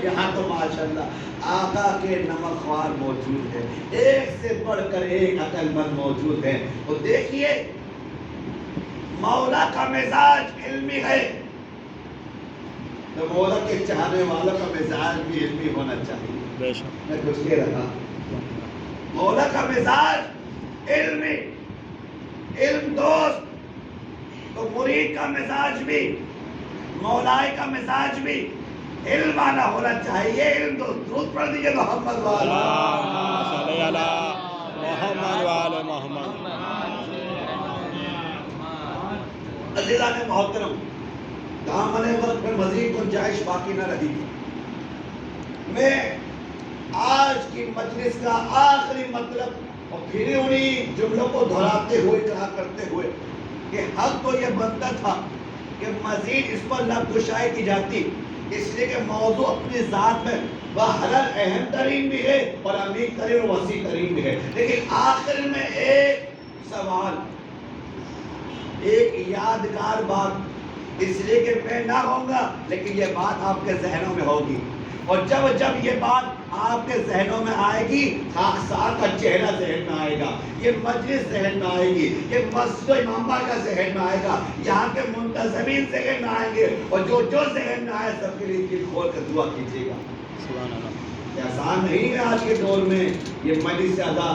یہاں تو ماشاءاللہ آقا کے نمک خوار موجود ہے، ایک سے بڑھ کر ایک عقل مند موجود ہے. تو دیکھیے مولا کا مزاج علمی ہے، تو مولا کے چاہنے والوں کا مزاج بھی علمی ہونا چاہیے. بے شک. میں کچھ کہہ رہا، مولا کا مزاج علمی، علم دوست، تو مرید کا مزاج بھی، مولائی کا مزاج بھی علم والا ہونا چاہیے. علم دوست. درود پڑھ دیجیے محمد والا. اللہم صلی علی محمد وعلی محمد. عزیزان محترم، دامن وقت میں مزید گنجائش باقی نہ رہی. میں آج کی مجلس کا آخری مطلب اور پھر انہیں جملوں کو دہراتے ہوئے کہا کرتے ہوئے کہ حق تو یہ بنتا تھا کہ مزید اس پر لب گشائی کی جاتی، اس لیے کہ موضوع اپنی ذات میں بہرحال اہم ترین بھی ہے اور عمیق ترین اور وسیع ترین بھی ہے. لیکن آخر میں ایک سوال، ایک یادگار بات، اس لیے کہ میں نہ ہوں گا لیکن یہ بات آپ کے ذہنوں میں ہوگی، اور جب یہ بات آپ کے ذہنوں میں آئے گی، خاکسار کا چہرہ ذہن میں آئے گا، یہ مجلس ذہن میں آئے گی، یہ مسجد امام بائی کا ذہن میں آئے گا، یہاں کے منتظمین ذہن میں آئیں گے، اور جو ذہن میں آئے سب کے لیے دل کھول کر دعا کیجیے گا. سبحان اللہ. یہ آسان نہیں ہے آج کے دور میں یہ مجلس سے ادا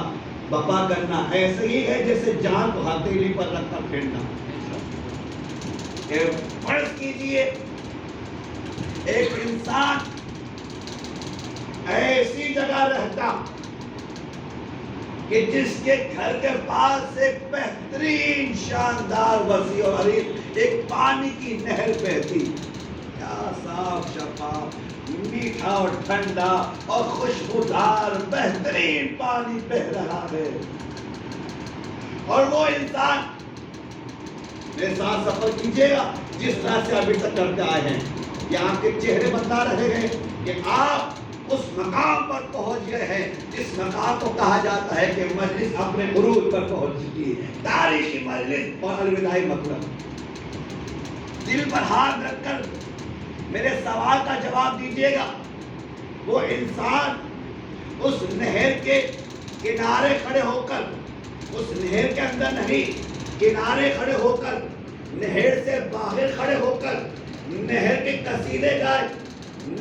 بپا کرنا. ایسے ہی ہے جیسے جان کو ہتھیلی پر رکھ کر پھیرنا. فرض کیجئے ایک انسان ایسی جگہ رہتا کہ جس کے گھر کے پاس ایک بہترین شاندار وسیع اور عریض ایک پانی کی نہر بہتی، کیا صاف شفاف میٹھا اور ٹھنڈا اور خوشبودار بہترین پانی بہ رہا ہے. اور وہ انسان میرے ساتھ سفر کیجئے گا جس طرح سے ابھی تک کرتے آئے ہیں، یہ آپ کے چہرے بتا رہے ہیں کہ آپ اس مقام پر پہنچ گئے ہیں جس مقام کو کہا جاتا ہے کہ مجلس اپنے عروج پر پہنچ چکی ہے. تاریخی مجلس اور الوداعی مطلب. دل پر ہاتھ رکھ کر میرے سوال کا جواب دیجیے گا. وہ انسان اس نہر کے کنارے کھڑے ہو کر، اس نہر کے اندر نہیں، کنارے کھڑے ہو کر، نہر سے باہر کھڑے ہو کر نہر کے قصیدے گائے،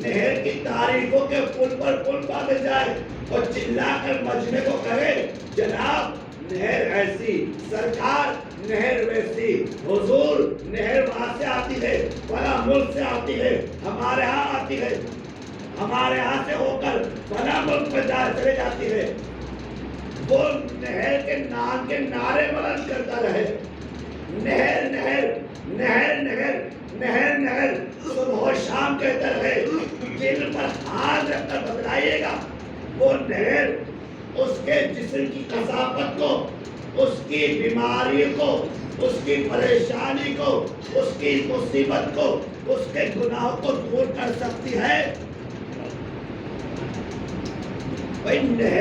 نہر کی تعریفوں کے پل پر پل باندھے جائے اور چلا کر مجمع کو کہے جناب نہر ایسی، سرکار نہر ویسی، حضور نہر وہاں سے آتی ہے، فلاں ملک سے آتی ہے، ہمارے ہاں آتی ہے، ہمارے ہاں سے ہو کر فلاں ملک میں چلے جاتی ہے. وہ نہر کے نام کے نعرے بلند کرتا رہے، نہر نہر نہر نہر نہر نہر، صبح و شام کہتا رہے. دل پر ہاتھ رکھ کر بتلائیے گا وہ نہر اس کے جسم کی کثافت کو، اس کی بیماری کو، اس کی پریشانی کو، اس کی مصیبت کو، اس کے گناہوں کو دور کر سکتی ہے. بھائی نہر